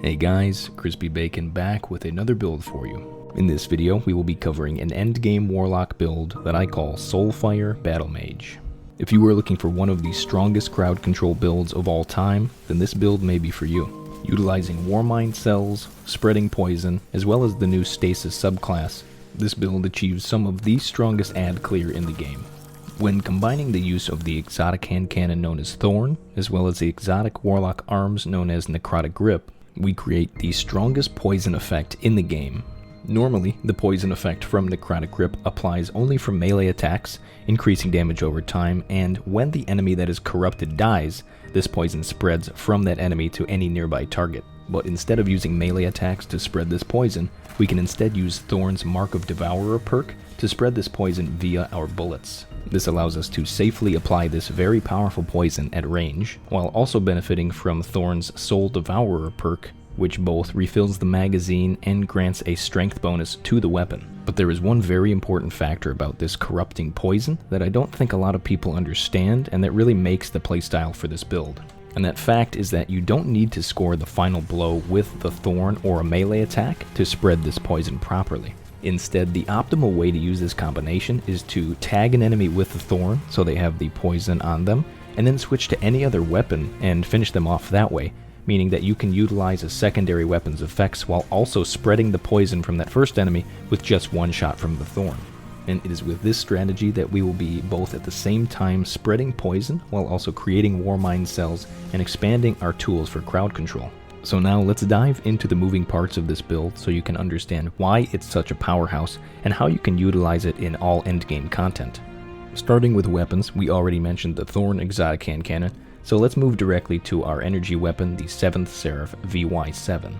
Hey guys, Crispy Bacon back with another build for you. In this video, we will be covering an endgame Warlock build that I call Soulfire Battle Mage. If you are looking for one of the strongest crowd control builds of all time, then this build may be for you. Utilizing Warmind cells, spreading poison, as well as the new Stasis subclass, this build achieves some of the strongest ad clear in the game. When combining the use of the exotic hand cannon known as Thorn, as well as the exotic Warlock arms known as Necrotic Grip, we create the strongest poison effect in the game. Normally, the poison effect from Necrotic Grip applies only from melee attacks, increasing damage over time, and when the enemy that is corrupted dies, this poison spreads from that enemy to any nearby target. But instead of using melee attacks to spread this poison, we can instead use Thorn's Mark of Devourer perk to spread this poison via our bullets. This allows us to safely apply this very powerful poison at range, while also benefiting from Thorn's Soul Devourer perk, which both refills the magazine and grants a strength bonus to the weapon. But there is one very important factor about this corrupting poison that I don't think a lot of people understand, and that really makes the playstyle for this build. And that fact is that you don't need to score the final blow with the Thorn or a melee attack to spread this poison properly. Instead, the optimal way to use this combination is to tag an enemy with the Thorn so they have the poison on them, and then switch to any other weapon and finish them off that way, meaning that you can utilize a secondary weapon's effects while also spreading the poison from that first enemy with just one shot from the Thorn. And it is with this strategy that we will be both at the same time spreading poison while also creating Warmind cells and expanding our tools for crowd control. So now let's dive into the moving parts of this build so you can understand why it's such a powerhouse and how you can utilize it in all endgame content. Starting with weapons, we already mentioned the Thorn exotic hand cannon, so let's move directly to our energy weapon, the 7th Seraph VY7.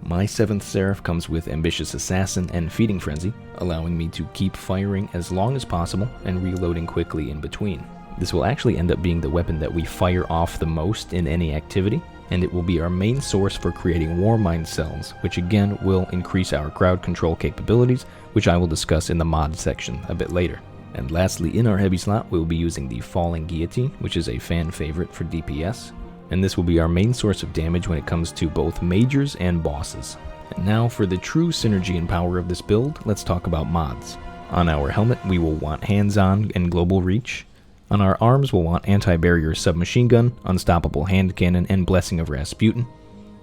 My 7th Seraph comes with Ambitious Assassin and Feeding Frenzy, allowing me to keep firing as long as possible and reloading quickly in between. This will actually end up being the weapon that we fire off the most in any activity, and it will be our main source for creating Warmind cells, which again will increase our crowd control capabilities, which I will discuss in the mod section a bit later. And lastly, in our heavy slot, we will be using the Falling Guillotine, which is a fan favorite for DPS, and this will be our main source of damage when it comes to both majors and bosses. And now for the true synergy and power of this build, let's talk about mods. On our helmet, we will want Hands-On and Global Reach. On our arms, we'll want Anti-Barrier Submachine Gun, Unstoppable Hand Cannon, and Blessing of Rasputin.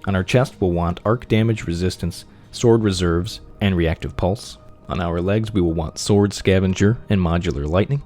On our chest, we'll want Arc Damage Resistance, Sword Reserves, and Reactive Pulse. On our legs, we will want Sword Scavenger and Modular Lightning.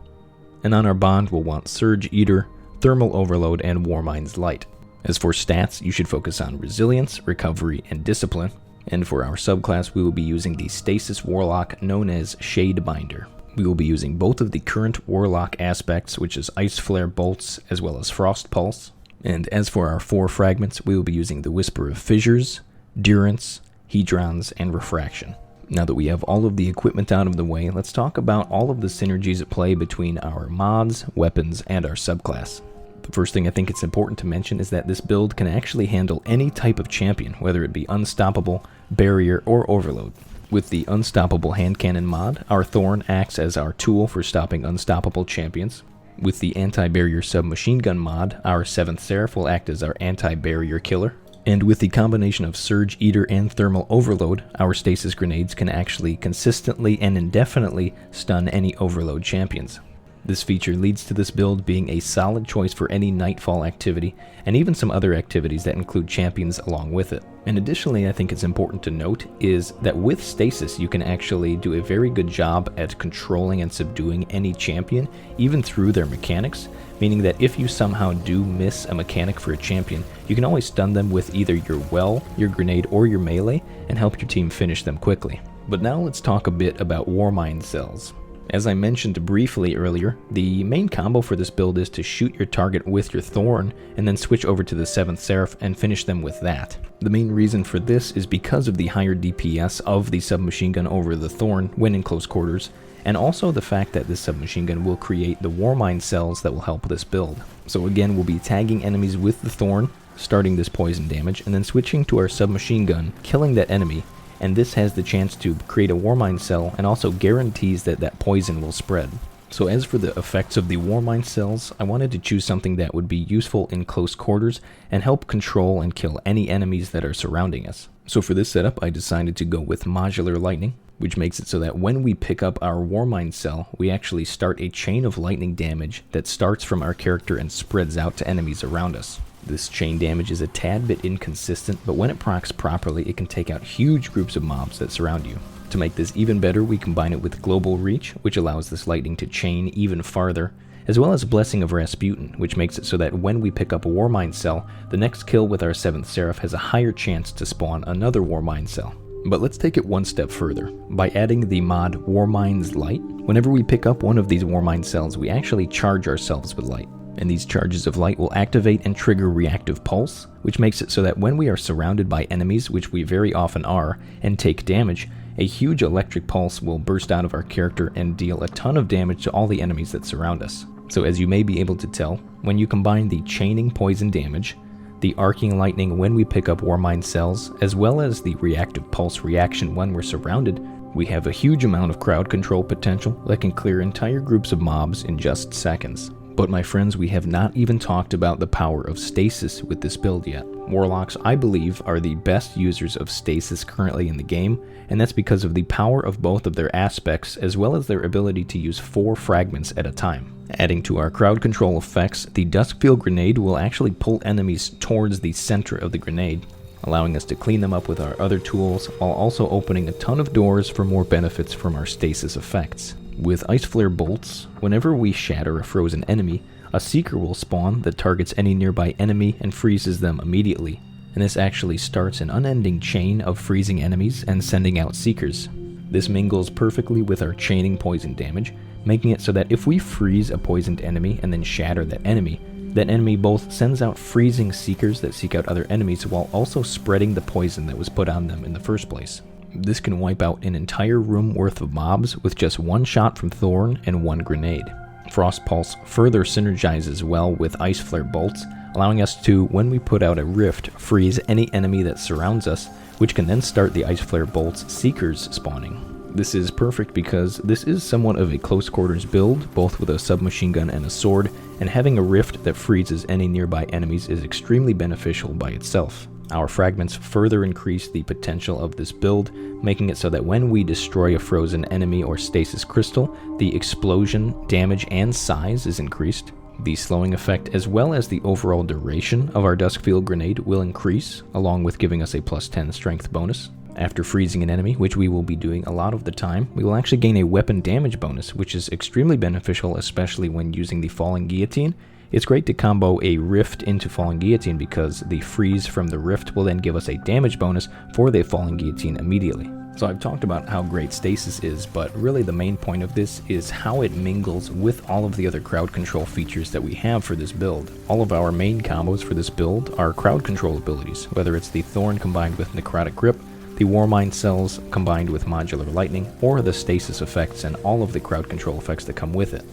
And on our bond, we'll want Surge Eater, Thermal Overload, and Warmind's Light. As for stats, you should focus on Resilience, Recovery, and Discipline. And for our subclass, we will be using the Stasis Warlock known as Shadebinder. We will be using both of the current Warlock aspects, which is Ice Flare Bolts as well as Frost Pulse. And as for our 4 fragments, we will be using the Whisper of Fissures, Durance, Hedrons, and Refraction. Now that we have all of the equipment out of the way, let's talk about all of the synergies at play between our mods, weapons, and our subclass. The first thing I think it's important to mention is that this build can actually handle any type of champion, whether it be Unstoppable, Barrier, or Overload. With the Unstoppable Hand Cannon mod, our Thorn acts as our tool for stopping unstoppable champions. With the Anti-Barrier Submachine Gun mod, our 7th Seraph will act as our anti-barrier killer. And with the combination of Surge Eater and Thermal Overload, our Stasis Grenades can actually consistently and indefinitely stun any Overload champions. This feature leads to this build being a solid choice for any nightfall activity, and even some other activities that include champions along with it. And additionally, I think it's important to note is that with Stasis, you can actually do a very good job at controlling and subduing any champion, even through their mechanics, meaning that if you somehow do miss a mechanic for a champion, you can always stun them with either your well, your grenade, or your melee, and help your team finish them quickly. But now let's talk a bit about Warmind cells. As I mentioned briefly earlier, the main combo for this build is to shoot your target with your Thorn and then switch over to the 7th Seraph and finish them with that. The main reason for this is because of the higher DPS of the submachine gun over the Thorn when in close quarters, and also the fact that this submachine gun will create the Warmind cells that will help this build. So again, we'll be tagging enemies with the Thorn, starting this poison damage, and then switching to our submachine gun, killing that enemy, and this has the chance to create a Warmind cell and also guarantees that that poison will spread. So as for the effects of the Warmind cells, I wanted to choose something that would be useful in close quarters and help control and kill any enemies that are surrounding us. So for this setup, I decided to go with Modular Lightning, which makes it so that when we pick up our Warmind cell, we actually start a chain of lightning damage that starts from our character and spreads out to enemies around us. This chain damage is a tad bit inconsistent, but when it procs properly, it can take out huge groups of mobs that surround you. To make this even better, we combine it with Global Reach, which allows this lightning to chain even farther, as well as Blessing of Rasputin, which makes it so that when we pick up a Warmind cell, the next kill with our 7th Seraph has a higher chance to spawn another Warmind cell. But let's take it one step further. By adding the mod Warmind's Light, whenever we pick up one of these Warmind cells, we actually charge ourselves with light. And these charges of light will activate and trigger Reactive Pulse, which makes it so that when we are surrounded by enemies, which we very often are, and take damage, a huge electric pulse will burst out of our character and deal a ton of damage to all the enemies that surround us. So as you may be able to tell, when you combine the chaining poison damage, the arcing lightning when we pick up Warmind cells, as well as the reactive pulse reaction when we're surrounded, we have a huge amount of crowd control potential that can clear entire groups of mobs in just seconds. But my friends, we have not even talked about the power of stasis with this build yet. Warlocks, I believe, are the best users of stasis currently in the game, and that's because of the power of both of their aspects, as well as their ability to use 4 fragments at a time. Adding to our crowd control effects, the Duskfield Grenade will actually pull enemies towards the center of the grenade, allowing us to clean them up with our other tools, while also opening a ton of doors for more benefits from our stasis effects. With Ice Flare Bolts, whenever we shatter a frozen enemy, a Seeker will spawn that targets any nearby enemy and freezes them immediately, and this actually starts an unending chain of freezing enemies and sending out Seekers. This mingles perfectly with our chaining poison damage, making it so that if we freeze a poisoned enemy and then shatter that enemy both sends out freezing Seekers that seek out other enemies while also spreading the poison that was put on them in the first place. This can wipe out an entire room worth of mobs with just 1 shot from Thorn and 1 grenade. Frost Pulse further synergizes well with Ice Flare Bolts, allowing us to, when we put out a rift, freeze any enemy that surrounds us, which can then start the Ice Flare Bolts Seekers spawning. This is perfect because this is somewhat of a close quarters build, both with a submachine gun and a sword, and having a rift that freezes any nearby enemies is extremely beneficial by itself. Our fragments further increase the potential of this build, making it so that when we destroy a frozen enemy or stasis crystal, the explosion, damage, and size is increased. The slowing effect as well as the overall duration of our Duskfield Grenade will increase, along with giving us a +10 strength bonus. After freezing an enemy, which we will be doing a lot of the time, we will actually gain a weapon damage bonus, which is extremely beneficial, especially when using the Falling Guillotine. It's great to combo a Rift into Falling Guillotine because the freeze from the Rift will then give us a damage bonus for the Falling Guillotine immediately. So I've talked about how great Stasis is, but really the main point of this is how it mingles with all of the other crowd control features that we have for this build. All of our main combos for this build are crowd control abilities, whether it's the Thorn combined with Necrotic Grip, the Warmind cells combined with Modular Lightning, or the Stasis effects and all of the crowd control effects that come with it.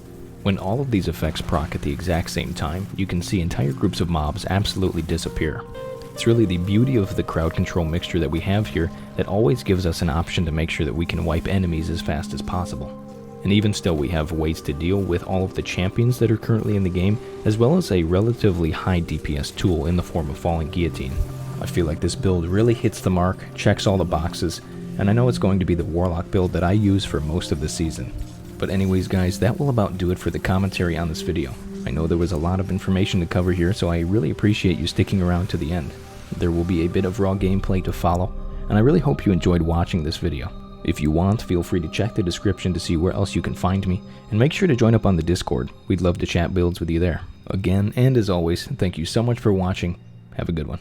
When all of these effects proc at the exact same time, you can see entire groups of mobs absolutely disappear. It's really the beauty of the crowd control mixture that we have here that always gives us an option to make sure that we can wipe enemies as fast as possible. And even still, we have ways to deal with all of the champions that are currently in the game, as well as a relatively high DPS tool in the form of Falling Guillotine. I feel like this build really hits the mark, checks all the boxes, and I know it's going to be the Warlock build that I use for most of the season. But anyways guys, that will about do it for the commentary on this video. I know there was a lot of information to cover here, so I really appreciate you sticking around to the end. There will be a bit of raw gameplay to follow, and I really hope you enjoyed watching this video. If you want, feel free to check the description to see where else you can find me, and make sure to join up on the Discord. We'd love to chat builds with you there. Again, and as always, thank you so much for watching. Have a good one.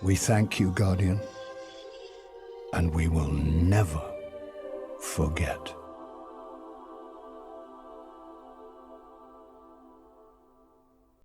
We thank you, Guardian, and we will never forget.